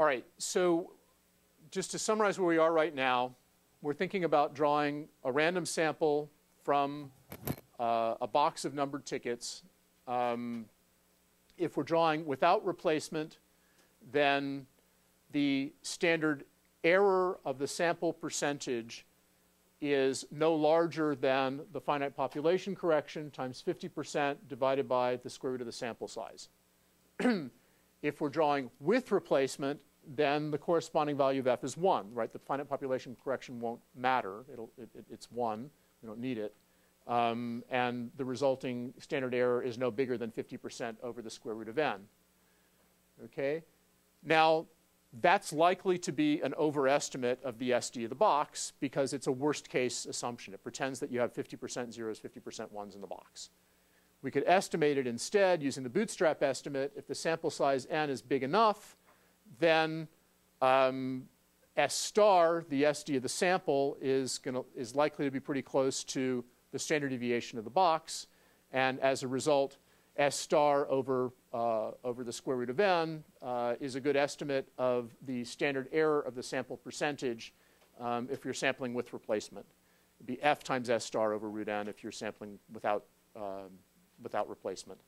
All right, so just to summarize where we are right now, we're thinking about drawing a random sample from a box of numbered tickets. If we're drawing without replacement, then the standard error of the sample percentage is no larger than the finite population correction times 50% divided by the square root of the sample size. If we're drawing with replacement, then the corresponding value of f is 1, right? The finite population correction won't matter. It's 1. We don't need it. And the resulting standard error is no bigger than 50% over the square root of n. Okay? Now, that's likely to be an overestimate of the SD of the box because it's a worst-case assumption. It pretends that you have 50% zeros, 50% ones in the box. We could estimate it instead using the bootstrap estimate. If the sample size n is big enough, then S star, the SD of the sample, is likely to be pretty close to the standard deviation of the box. And as a result, S star over the square root of n is a good estimate of the standard error of the sample percentage if you're sampling with replacement. It'd be f times S star over root n if you're sampling without replacement.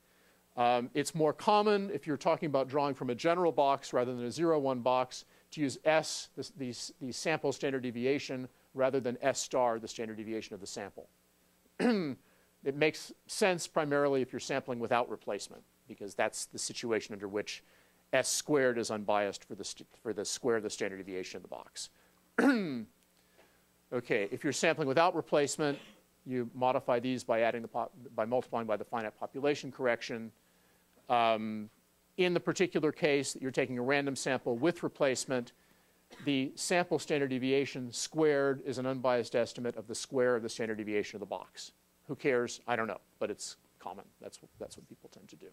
It's more common if you're talking about drawing from a general box rather than a 0, 1 box to use S, the sample standard deviation, rather than S star, the standard deviation of the sample. It makes sense primarily if you're sampling without replacement, because that's the situation under which S squared is unbiased for the square of the standard deviation of the box. Okay, if you're sampling without replacement, you modify these by multiplying by the finite population correction. In the particular case that you're taking a random sample with replacement, the sample standard deviation squared is an unbiased estimate of the square of the standard deviation of the box. Who cares? I don't know, but it's common. That's what people tend to do.